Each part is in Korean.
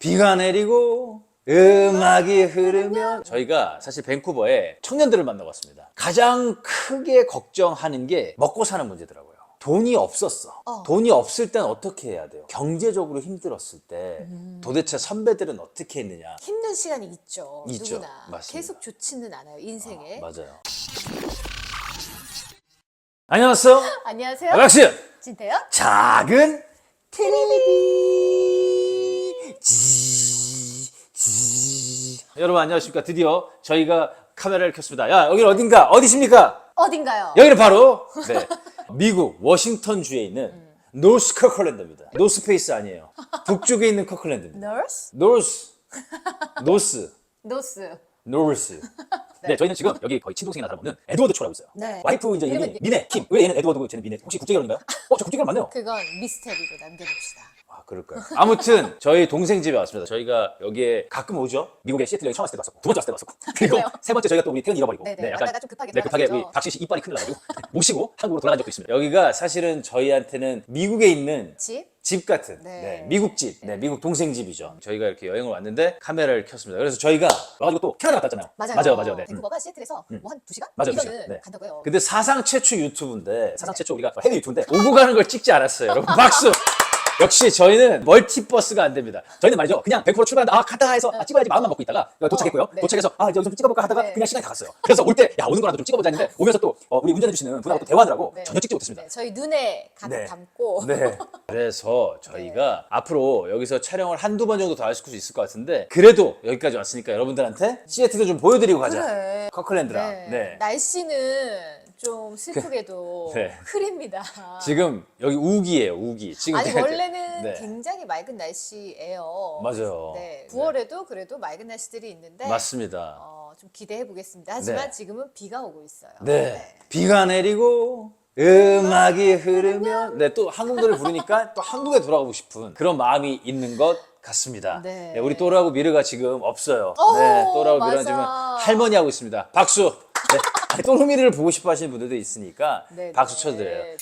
비가 내리고 음악이 흐르면 저희가 사실 밴쿠버에 청년들을 만나고 왔습니다. 가장 크게 걱정하는 게 먹고 사는 문제더라고요. 돈이 없었어. 돈이 없을 땐 어떻게 해야 돼요? 경제적으로 힘들었을 때 도대체 선배들은 어떻게 했느냐? 힘든 시간이 있죠. 있죠. 누구나. 맞습니다. 계속 좋지는 않아요, 인생에. 맞아요. 안녕하세요. 안녕하세요. 박수! 진태요? 작은 텔레비. 여러분 안녕하십니까? 드디어 저희가 카메라를 켰습니다. 야, 여기는 어딘가? 어디십니까? 어딘가요? 여기는 바로 네, 미국 워싱턴 주에 있는 노스 커클랜드입니다. 노스페이스 아니에요. 북쪽에 있는 커클랜드입니다. 너스? 노스. 노스. 네, 저희는 지금 여기 거의 친동생이나 다름없는 에드워드 초라고 있어요. 네. 와이프 이제 이름이 이름은 미네, 킴. 왜 얘는 에드워드고 쟤는 미네? 혹시 국제 결혼인가요? 저 국제 결혼 맞네요. 그건 미스테리로 남겨봅시다. 아, 그럴까요? 아무튼 저희 동생 집에 왔습니다. 저희가 여기에 가끔 오죠. 미국에 시애틀 여기 처음 왔을 때도 왔었고, 두 번째 왔을 때도 왔었고, 그리고 그래요? 세 번째 저희가 또 우리 태연 잃어버리고, 네네, 약간 왔다가 좀 급하게 급하게 돌아가셨죠. 우리 박신 씨 이빨이 큰일 나가지고 모시고 한국으로 돌아간 적도 있습니다. 여기가 사실은 저희한테는 미국에 있는 집 같은 네. 미국 집, 미국 동생 집이죠. 저희가 이렇게 여행을 왔는데 카메라를 켰습니다. 그래서 저희가 와가지고 또 캐나다 갔다 왔잖아요. 맞아요. 네. 밴쿠버가 시애틀에서 뭐 한 2시간? 맞아요, 이거는 2시간. 네. 간다고 해요. 근데 사상 최초 유튜브인데, 사상 최초 우리가 해외 유튜브인데 오고 가는 걸 찍지 않았어요. 여러분 박수! 역시 저희는 멀티버스가 안 됩니다. 저희는 말이죠. 그냥 100% 출발한다. 가다가 해서 찍어야지 마음만 먹고 있다가 도착했고요. 네. 도착해서 여기 좀 찍어볼까 하다가 네. 그냥 시간이 다 갔어요. 그래서 올 때 오는 거라도 좀 찍어보자 했는데 오면서 또 우리 운전해주시는 분하고 또 대화하느라고 네. 전혀 찍지 못했습니다. 네, 저희 눈에 가득 네. 담고 네. 그래서 저희가 앞으로 여기서 촬영을 한두 번 정도 더 할 수 있을 것 같은데, 그래도 여기까지 왔으니까 여러분들한테 시애틀도 좀 보여드리고 가자. 그래. 커클랜드랑. 네. 날씨는 좀 슬프게도 네. 흐립니다. 지금 여기 우기예요, 우기. 지금 아니 제가 원래는 네. 굉장히 맑은 날씨예요. 맞아요. 네, 9월에도 그래도 맑은 날씨들이 있는데 맞습니다. 좀 기대해 보겠습니다. 하지만 네. 지금은 비가 오고 있어요. 네. 비가 내리고 음악이 흐르면 또 한국 노래 부르니까 또 한국에 돌아가고 싶은 그런 마음이 있는 것 같습니다. 네. 우리 또라하고 미르가 지금 없어요. 오, 또라하고 미르는 맞아. 지금 할머니 하고 있습니다. 박수. 네. 또르미를 보고 싶어 하시는 분들도 있으니까 네, 박수 네. 쳐드려요.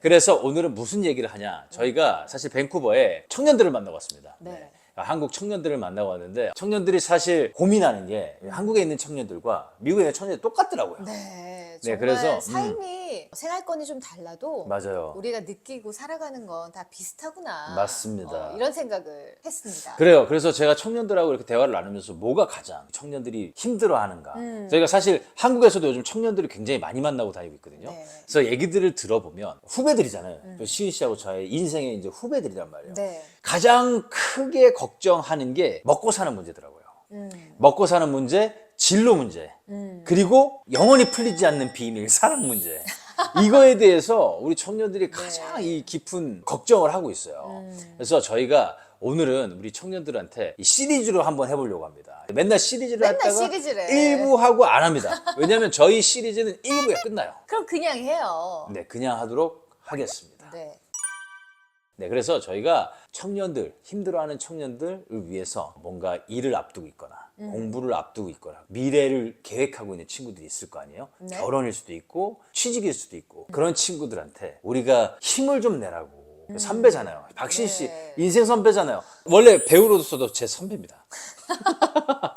그래서 오늘은 무슨 얘기를 하냐? 저희가 사실 밴쿠버에 청년들을 만나고 왔습니다. 네. 한국 청년들을 만나고 왔는데, 청년들이 사실 고민하는 게 한국에 있는 청년들과 미국에 있는 청년들이 똑같더라고요. 네, 네, 정말 그래서, 삶이 생활권이 좀 달라도 맞아요. 우리가 느끼고 살아가는 건 다 비슷하구나. 맞습니다. 이런 생각을 했습니다. 그래요. 그래서 제가 청년들하고 이렇게 대화를 나누면서 뭐가 가장 청년들이 힘들어하는가. 저희가 사실 한국에서도 요즘 청년들을 굉장히 많이 만나고 다니고 있거든요. 네. 그래서 얘기들을 들어보면 후배들이잖아요. 시은 씨하고 저의 인생의 이제 후배들이란 말이에요. 네. 가장 크게 걱정하는 게 먹고 사는 문제더라고요. 먹고 사는 문제, 진로 문제, 그리고 영원히 풀리지 않는 비밀, 사랑 문제. 이거에 대해서 우리 청년들이 가장 이 깊은 걱정을 하고 있어요. 그래서 저희가 오늘은 우리 청년들한테 이 시리즈로 한번 해보려고 합니다. 맨날 시리즈를 맨날 하다가 시리즈를 해. 1부 하고 안 합니다. 왜냐하면 저희 시리즈는 1부에 끝나요. 그럼 그냥 해요. 네, 그냥 하도록 하겠습니다. 네. 네, 그래서 저희가 청년들, 힘들어하는 청년들을 위해서 뭔가 일을 앞두고 있거나 공부를 앞두고 있거나 미래를 계획하고 있는 친구들이 있을 거 아니에요? 네. 결혼일 수도 있고 취직일 수도 있고 그런 친구들한테 우리가 힘을 좀 내라고. 선배잖아요. 박신 씨 네. 인생 선배잖아요. 원래 배우로서도 제 선배입니다.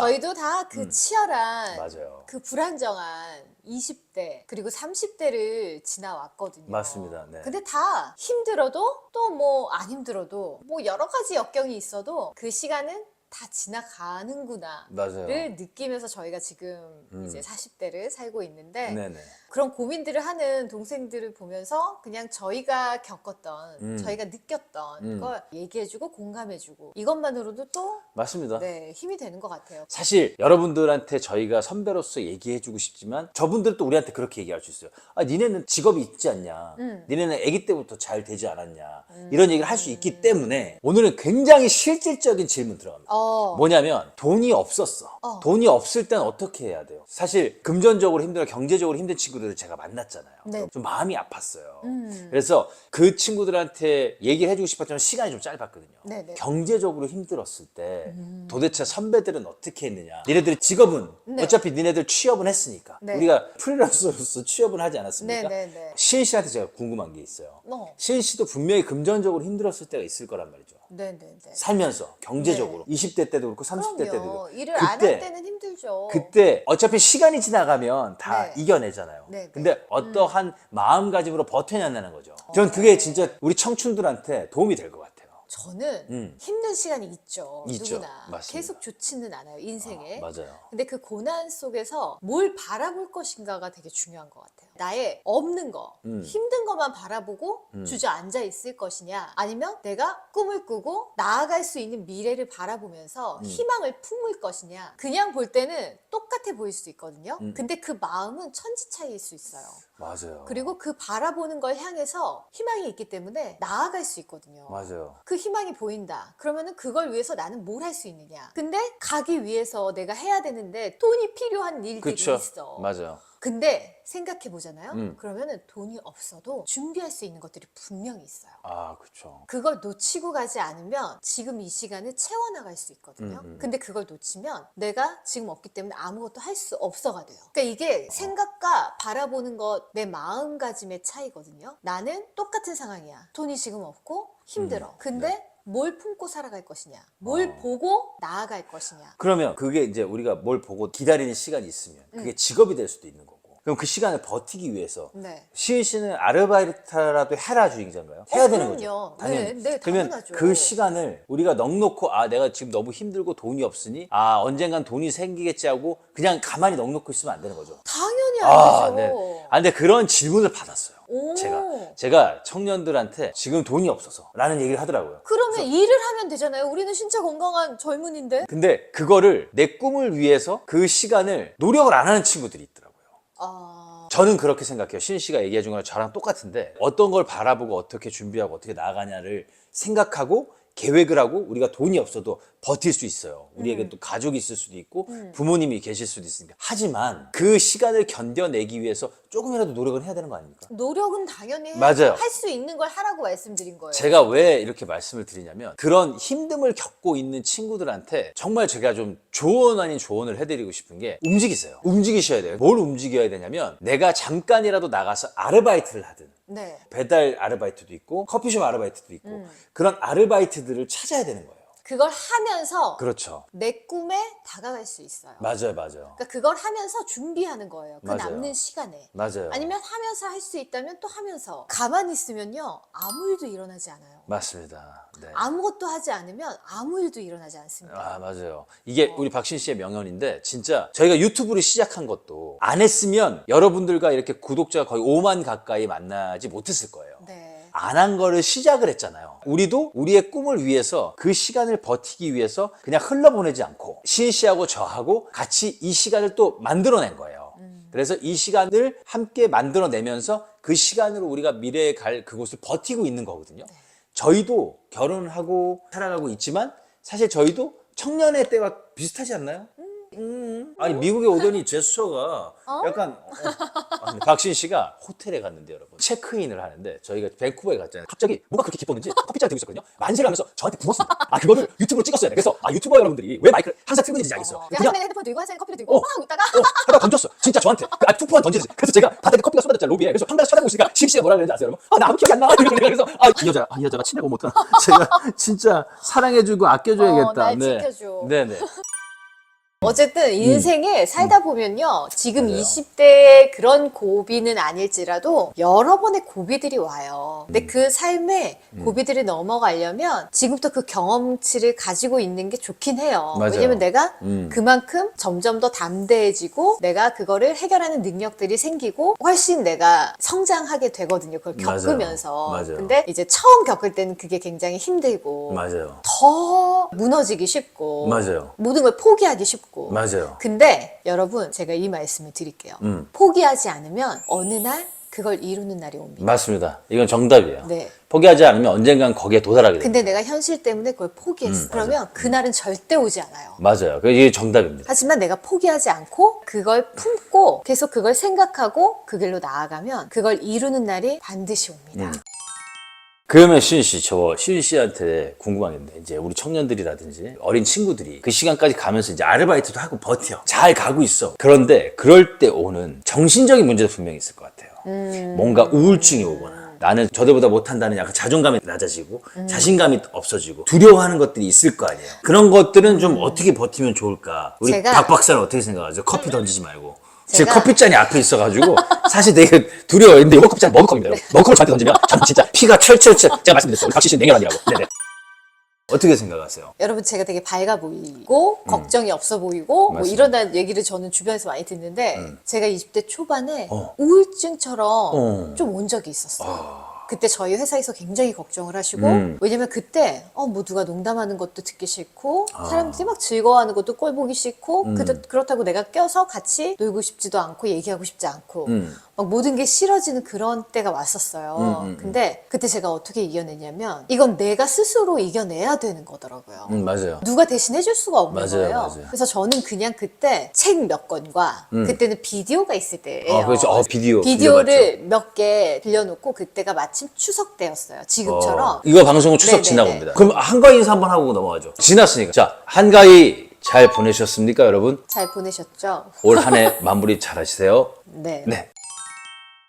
저희도 다 그 치열한, 맞아요. 그 불안정한 20대 그리고 30대를 지나왔거든요. 맞습니다. 네. 근데 다 힘들어도 또 뭐 안 힘들어도 뭐 여러 가지 역경이 있어도 그 시간은 다 지나가는구나를 맞아요. 느끼면서 저희가 지금 이제 40대를 살고 있는데 네네. 그런 고민들을 하는 동생들을 보면서 그냥 저희가 겪었던 저희가 느꼈던 걸 얘기해주고 공감해주고 이것만으로도 또 맞습니다. 네, 힘이 되는 것 같아요. 사실 여러분들한테 저희가 선배로서 얘기해주고 싶지만 저분들도 우리한테 그렇게 얘기할 수 있어요. 아, 니네는 직업이 있지 않냐? 니네는 아기 때부터 잘 되지 않았냐? 이런 얘기를 할 수 있기 때문에 오늘은 굉장히 실질적인 질문 들어갑니다. 뭐냐면 돈이 없었어. 돈이 없을 땐 어떻게 해야 돼요? 사실 금전적으로 힘들어 경제적으로 힘든 친구들을 제가 만났잖아요. 네. 좀 마음이 아팠어요. 그래서 그 친구들한테 얘기를 해주고 싶었지만 시간이 좀 짧았거든요. 네네. 경제적으로 힘들었을 때 도대체 선배들은 어떻게 했느냐. 니네들의 직업은 어차피 니네들 취업은 했으니까 네. 우리가 프리랜서로서 취업은 하지 않았습니까? 네네네. 시은 씨한테 제가 궁금한 게 있어요. 어. 시은 씨도 분명히 금전적으로 힘들었을 때가 있을 거란 말이죠. 네네네. 살면서 경제적으로 20대 때도 그렇고 30대 때도 그럼요. 그렇고 일을 안 할 때는 힘들죠. 그때 어차피 시간이 지나가면 다 네. 이겨내잖아요. 네, 근데 어떠한 마음가짐으로 버텨낸다는 거죠. 전 그게 진짜 우리 청춘들한테 도움이 될 것 같아요. 저는 힘든 시간이 있죠. 있죠. 누구나. 맞습니다. 계속 좋지는 않아요, 인생에. 맞아요. 근데 그 고난 속에서 뭘 바라볼 것인가가 되게 중요한 것 같아요. 나의 없는 거, 힘든 것만 바라보고 주저앉아 있을 것이냐, 아니면 내가 꿈을 꾸고 나아갈 수 있는 미래를 바라보면서 희망을 품을 것이냐. 그냥 볼 때는 똑같아 보일 수 있거든요. 근데 그 마음은 천지 차이일 수 있어요. 맞아요. 그리고 그 바라보는 걸 향해서 희망이 있기 때문에 나아갈 수 있거든요. 맞아요. 그 희망이 보인다. 그러면은 그걸 위해서 나는 뭘 할 수 있느냐. 근데 가기 위해서 내가 해야 되는데 돈이 필요한 일들이 그렇죠. 있어. 맞아요. 근데 생각해 보잖아요. 그러면은 돈이 없어도 준비할 수 있는 것들이 분명히 있어요. 아, 그렇죠. 그걸 놓치고 가지 않으면 지금 이 시간을 채워나갈 수 있거든요. 근데 그걸 놓치면 내가 지금 없기 때문에 아무것도 할 수 없어가 돼요. 그러니까 이게 생각과 바라보는 것, 내 마음가짐의 차이거든요. 나는 똑같은 상황이야. 돈이 지금 없고 힘들어. 근데 뭘 품고 살아갈 것이냐, 뭘 보고 나아갈 것이냐. 그러면 그게 이제 우리가 뭘 보고 기다리는 시간이 있으면 그게 직업이 될 수도 있는 거고. 그럼 그 시간을 버티기 위해서 네. 시은 씨는 아르바이트라도 해라 주의자인가요? 해야 되는 거죠. 그럼요. 당연히. 네, 그러면 당연하죠. 그 시간을 우리가 넉놓고 내가 지금 너무 힘들고 돈이 없으니 언젠간 돈이 생기겠지 하고 그냥 가만히 넉놓고 있으면 안 되는 거죠. 당연히 안 되죠. 네. 근데 그런 질문을 받았어요. 오. 제가 청년들한테 지금 돈이 없어서 라는 얘기를 하더라고요. 그러면 일을 하면 되잖아요. 우리는 진짜 건강한 젊은인데. 근데 그거를 내 꿈을 위해서 그 시간을 노력을 안 하는 친구들이 있더라고요. 저는 그렇게 생각해요. 시은 씨가 얘기해 준 거랑 저랑 똑같은데 어떤 걸 바라보고 어떻게 준비하고 어떻게 나아가냐를 생각하고 계획을 하고 우리가 돈이 없어도 버틸 수 있어요. 우리에게 또 가족이 있을 수도 있고 부모님이 계실 수도 있으니까. 하지만 그 시간을 견뎌내기 위해서 조금이라도 노력을 해야 되는 거 아닙니까? 노력은 당연히 맞아요. 할 수 있는 걸 하라고 말씀드린 거예요. 제가 왜 이렇게 말씀을 드리냐면 그런 힘듦을 겪고 있는 친구들한테 정말 제가 좀 조언 아닌 조언을 해드리고 싶은 게 움직이세요. 움직이셔야 돼요. 뭘 움직여야 되냐면 내가 잠깐이라도 나가서 아르바이트를 하든 네. 배달 아르바이트도 있고 커피숍 아르바이트도 있고 그런 아르바이트들을 찾아야 되는 거예요. 그걸 하면서 그렇죠. 내 꿈에 다가갈 수 있어요. 맞아요. 그러니까 그걸 하면서 준비하는 거예요. 그 맞아요. 남는 시간에. 맞아요. 아니면 하면서 할 수 있다면 또 하면서. 가만히 있으면요. 아무 일도 일어나지 않아요. 맞습니다. 네. 아무것도 하지 않으면 아무 일도 일어나지 않습니다. 맞아요. 이게 우리 박신 씨의 명언인데 진짜 저희가 유튜브를 시작한 것도 안 했으면 여러분들과 이렇게 구독자가 거의 5만 가까이 만나지 못했을 거예요. 네. 안 한 거를 시작을 했잖아요. 우리도 우리의 꿈을 위해서 그 시간을 버티기 위해서 그냥 흘러보내지 않고 시은 씨하고 저하고 같이 이 시간을 또 만들어낸 거예요. 그래서 이 시간을 함께 만들어내면서 그 시간으로 우리가 미래에 갈 그곳을 버티고 있는 거거든요. 저희도 결혼을 하고 살아가고 있지만 사실 저희도 청년의 때와 비슷하지 않나요? 아니 미국에 오더니 제스처가 약간 아니, 박신 씨가 호텔에 갔는데 여러분 체크인을 하는데 저희가 밴쿠버에 갔잖아요. 갑자기 뭐가 그렇게 기뻤는지 커피잔 들고 있었거든요. 만세를 하면서 저한테 부었습니다. 그거를 유튜브로 찍었어야 돼. 그래서 유튜버 여러분들이 왜 마이크를 항상 들고 있는지 알겠어요. 한 잔에 핸드폰 들고 한 잔에 커피를 들고 막 웃다가 하다 던졌어. 진짜 저한테. 투포한 던지듯이. 그래서 제가 바닥에 커피가 쏟아졌잖아요. 로비에. 그래서 한가닥 쳐다보고 있으니까 시은 씨가 뭐라 그랬는지 아세요, 여러분? 나 아무 기억이 안 나. 그래서 이 여자가 친해고 못하나. 제가 진짜 사랑해주고 아껴줘야겠다. 날 지켜줘. 네네. 어쨌든 인생에 살다 보면요. 지금 20대의 그런 고비는 아닐지라도 여러 번의 고비들이 와요. 근데 그 삶에 고비들이 넘어가려면 지금부터 그 경험치를 가지고 있는 게 좋긴 해요. 맞아요. 왜냐면 내가 그만큼 점점 더 담대해지고 내가 그거를 해결하는 능력들이 생기고 훨씬 내가 성장하게 되거든요. 그걸 겪으면서. 맞아요. 근데 이제 처음 겪을 때는 그게 굉장히 힘들고 맞아요. 더 무너지기 쉽고 맞아요. 모든 걸 포기하기 쉽고 맞아요. 근데 여러분 제가 이 말씀을 드릴게요. 포기하지 않으면 어느 날 그걸 이루는 날이 옵니다. 맞습니다. 이건 정답이에요. 네. 포기하지 않으면 언젠간 거기에 도달하게 됩니다. 근데 내가 현실 때문에 그걸 포기했어. 그러면 그날은 절대 오지 않아요. 맞아요. 이게 정답입니다. 하지만 내가 포기하지 않고 그걸 품고 계속 그걸 생각하고 그 길로 나아가면 그걸 이루는 날이 반드시 옵니다. 그러면 시윤 씨, 시윤 씨한테 궁금한 게 있는데, 이제 우리 청년들이라든지 어린 친구들이 그 시간까지 가면서 이제 아르바이트도 하고 버텨. 잘 가고 있어. 그런데 그럴 때 오는 정신적인 문제도 분명히 있을 것 같아요. 뭔가 우울증이 오거나, 나는 저들보다 못한다는 약간 자존감이 낮아지고, 자신감이 없어지고, 두려워하는 것들이 있을 거 아니에요. 그런 것들은 좀 어떻게 버티면 좋을까? 우리 제가- 박 박사는 어떻게 생각하죠? 커피 던지지 말고. 지금 제가- 커피잔이 앞에 있어가지고 사실 되게 두려워요. 근데 이거 커피잔 머그컵입니다. 여러분. 머그컵을 저한테 던지면 저는 진짜 피가 철철철, 제가 말씀드렸어요. 우리 각시신 냉혈한이라고. 네네. 어떻게 생각하세요? 여러분 제가 되게 밝아 보이고 걱정이 없어 보이고 뭐 맞습니다. 이런다는 얘기를 저는 주변에서 많이 듣는데 제가 20대 초반에 어. 우울증처럼 좀 온 적이 있었어요. 그때 저희 회사에서 굉장히 걱정을 하시고 왜냐면 그때 뭐 누가 농담하는 것도 듣기 싫고 사람들이 막 즐거워하는 것도 꼴 보기 싫고 그렇다고 내가 껴서 같이 놀고 싶지도 않고 얘기하고 싶지 않고 막 모든 게 싫어지는 그런 때가 왔었어요. 근데 그때 제가 어떻게 이겨냈냐면 이건 내가 스스로 이겨내야 되는 거더라고요. 맞아요. 누가 대신 해줄 수가 없는 맞아요, 거예요. 맞아요. 그래서 저는 그냥 그때 책 몇 권과 그때는 비디오가 있을 때예요. 그렇죠. 비디오. 비디오를 몇 개 빌려놓고 그때가 마침 추석 때였어요. 지금처럼. 이거 방송은 추석 네네네. 지나고 옵니다. 그럼 한가위 인사 한번 하고 넘어가죠. 지났으니까. 자, 한가위 잘 보내셨습니까, 여러분? 잘 보내셨죠? 올 한 해 마무리 잘 하시세요. 네. 네.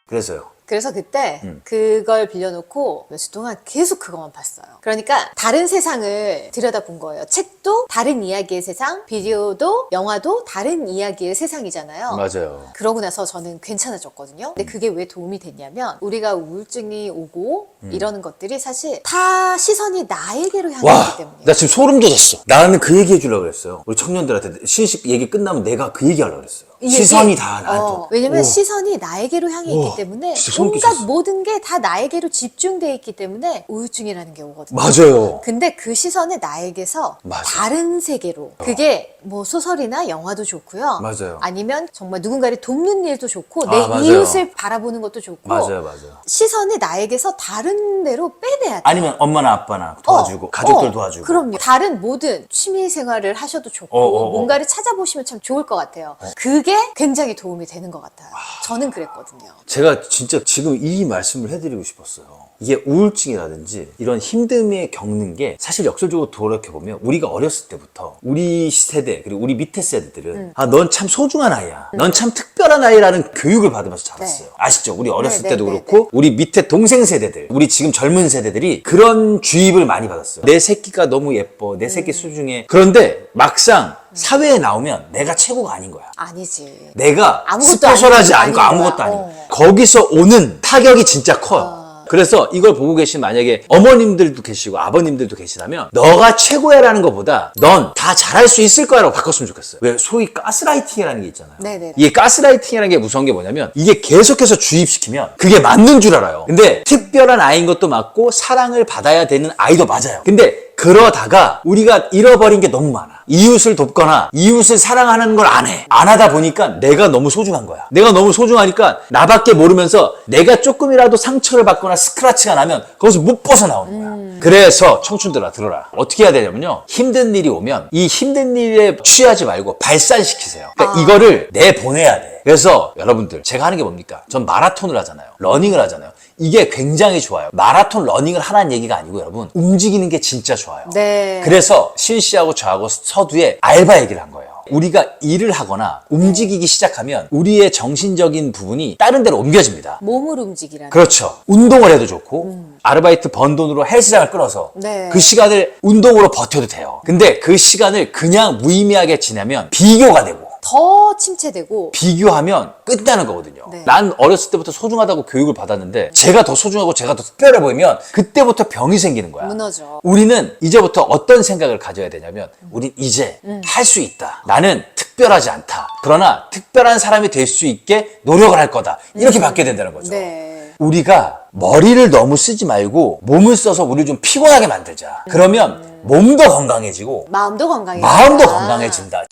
그래서요. 그래서 그때 그걸 빌려놓고 며칠 동안 계속 그것만 봤어요. 그러니까 다른 세상을 들여다본 거예요. 책도 다른 이야기의 세상, 비디오도 영화도 다른 이야기의 세상이잖아요. 맞아요. 그러고 나서 저는 괜찮아졌거든요. 근데 그게 왜 도움이 됐냐면 우리가 우울증이 오고 이러는 것들이 사실 다 시선이 나에게로 향해 와, 있기 때문에. 나 지금 소름 돋았어. 나는 그 얘기 해주려고 그랬어요. 우리 청년들한테 신식 얘기 끝나면 내가 그 얘기 하려고 그랬어요. 시선이 다 나한테. 왜냐면 오. 시선이 나에게로 향해 우와, 있기 때문에 진짜 소름 온갖 끼쳤어. 모든 게 다 나에게로 집중돼 있기 때문에 우울증이라는 게 오거든요. 맞아요. 근데 그 시선을 나에게서 맞아. 다른 세계로 그게 뭐 소설이나 영화도 좋고요. 맞아요. 아니면 정말 누군가를 돕는 일도 좋고 아, 내 맞아요. 이웃을 바라보는 것도 좋고 맞아요. 시선을 나에게서 다른 데로 빼내야 돼. 아니면 엄마나 아빠나 도와주고, 가족들 도와주고. 그럼요. 다른 모든 취미 생활을 하셔도 좋고 뭔가를 찾아보시면 참 좋을 것 같아요. 그게 굉장히 도움이 되는 것 같아요. 저는 그랬거든요. 제가 진짜 지금 이 말씀을 해드리고 싶었어요. 이게 우울증이라든지 이런 힘듦에 겪는 게 사실 역설적으로 돌이켜보면 우리가 어렸을 때부터 우리 세대 그리고 우리 밑에 세대들은 넌 참 소중한 아이야. 넌 참 특별한 아이라는 교육을 받으면서 자랐어요. 네. 아시죠? 우리 어렸을 네, 때도 네, 그렇고 우리 밑에 동생 세대들 우리 지금 젊은 세대들이 그런 주입을 많이 받았어요. 내 새끼가 너무 예뻐. 내 새끼 소중해. 그런데 막상 사회에 나오면 내가 최고가 아닌 거야. 아니지. 내가 아무것도 스페셜하지 아닌 않고 거야. 아무것도 아니고 거기서 오는 타격이 진짜 커요. 그래서 이걸 보고 계신 만약에 어머님들도 계시고 아버님들도 계시다면 너가 최고야라는 것보다 넌 다 잘할 수 있을 거야라고 바꿨으면 좋겠어요. 왜 소위 가스라이팅이라는 게 있잖아요. 네네. 이게 가스라이팅이라는 게 무서운 게 뭐냐면 이게 계속해서 주입시키면 그게 맞는 줄 알아요. 근데 특별한 아이인 것도 맞고 사랑을 받아야 되는 아이도 맞아요. 근데 그러다가 우리가 잃어버린 게 너무 많아. 이웃을 돕거나 이웃을 사랑하는 걸 안 해. 안 하다 보니까 내가 너무 소중한 거야. 내가 너무 소중하니까 나밖에 모르면서 내가 조금이라도 상처를 받거나 스크래치가 나면 거기서 못 벗어나오는 거야. 그래서 청춘들아 들어라. 어떻게 해야 되냐면요. 힘든 일이 오면 이 힘든 일에 취하지 말고 발산시키세요. 그러니까 이거를 내보내야 돼. 그래서 여러분들 제가 하는 게 뭡니까? 전 마라톤을 하잖아요. 러닝을 하잖아요. 이게 굉장히 좋아요. 마라톤 러닝을 하라는 얘기가 아니고 여러분 움직이는 게 진짜 좋아요. 네. 그래서 신 씨하고 저하고 서두에 알바 얘기를 한 거예요. 우리가 일을 하거나 움직이기 시작하면 우리의 정신적인 부분이 다른 데로 옮겨집니다. 몸을 움직이라는. 그렇죠. 운동을 해도 좋고 아르바이트 번 돈으로 헬스장을 끌어서 네. 그 시간을 운동으로 버텨도 돼요. 근데 그 시간을 그냥 무의미하게 지내면 비교가 되고 더 침체되고. 비교하면 끝나는 거거든요. 네. 난 어렸을 때부터 소중하다고 교육을 받았는데 제가 더 소중하고 제가 더 특별해 보이면 그때부터 병이 생기는 거야. 무너져. 우리는 이제부터 어떤 생각을 가져야 되냐면 우린 이제 할 수 있다. 나는 특별하지 않다. 그러나 특별한 사람이 될 수 있게 노력을 할 거다. 이렇게 바뀌어야 된다는 거죠. 네. 우리가 머리를 너무 쓰지 말고 몸을 써서 우리를 좀 피곤하게 만들자. 그러면 몸도 건강해지고 마음도 건강해진다. 마음도 건강해진다.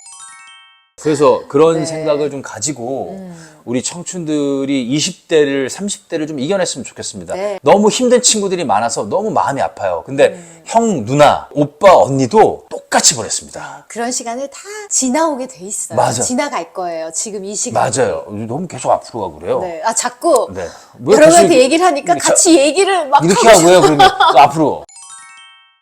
그래서 그런 네. 생각을 좀 가지고 우리 청춘들이 20대를 30대를 좀 이겨냈으면 좋겠습니다. 네. 너무 힘든 친구들이 많아서 너무 마음이 아파요. 근데 형, 누나, 오빠, 언니도 똑같이 보냈습니다. 그런 시간을 다 지나오게 돼 있어요. 맞아. 지나갈 거예요. 지금 이 시간. 맞아요. 너무 계속 앞으로 가고 그래요. 네. 아, 자꾸 네. 왜 여러분한테 계속 얘기를 하니까 이렇게 같이 얘기를 막 이렇게 하고 하고요. 그러면 또 앞으로.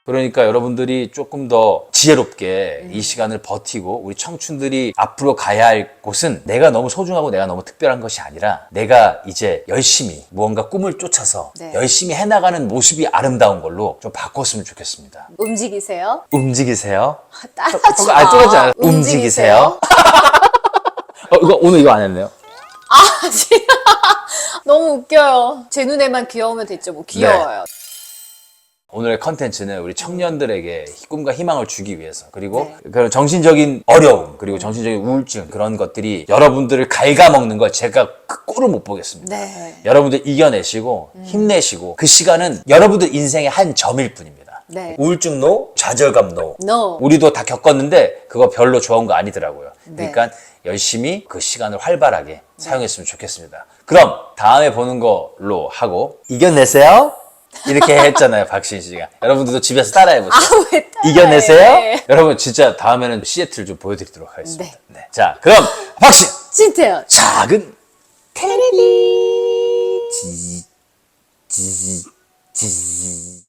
그러니까 여러분들이 조금 더 지혜롭게 이 시간을 버티고 우리 청춘들이 앞으로 가야 할 곳은 내가 너무 소중하고 내가 너무 특별한 것이 아니라 내가 이제 열심히 무언가 꿈을 쫓아서 네. 열심히 해나가는 모습이 아름다운 걸로 좀 바꿨으면 좋겠습니다. 움직이세요. 움직이세요. 따라하지 마. 아, 똑같지 않아요? 움직이세요. 이거 오늘 이거 안 했네요. 아, 진짜. 너무 웃겨요. 제 눈에만 귀여우면 됐죠. 뭐 귀여워요. 오늘의 컨텐츠는 우리 청년들에게 꿈과 희망을 주기 위해서 그리고 네. 그런 정신적인 어려움 그리고 정신적인 우울증 그런 것들이 여러분들을 갉아먹는 걸 제가 그 꼴을 못 보겠습니다. 네. 여러분들 이겨내시고 힘내시고 그 시간은 여러분들 인생의 한 점일 뿐입니다. 네. 우울증 노, 좌절감 노. No. 우리도 다 겪었는데 그거 별로 좋은 거 아니더라고요. 네. 그러니까 열심히 그 시간을 활발하게 사용했으면 좋겠습니다. 그럼 다음에 보는 걸로 하고 이겨내세요. 이렇게 했잖아요, 박신 씨가. 여러분들도 집에서 따라해보세요. 아, 왜 따라해? 이겨내세요. 여러분 진짜 다음에는 시애틀 좀 보여드리도록 하겠습니다. 네. 자, 그럼 박신 진짜요. 작은 테레비. 지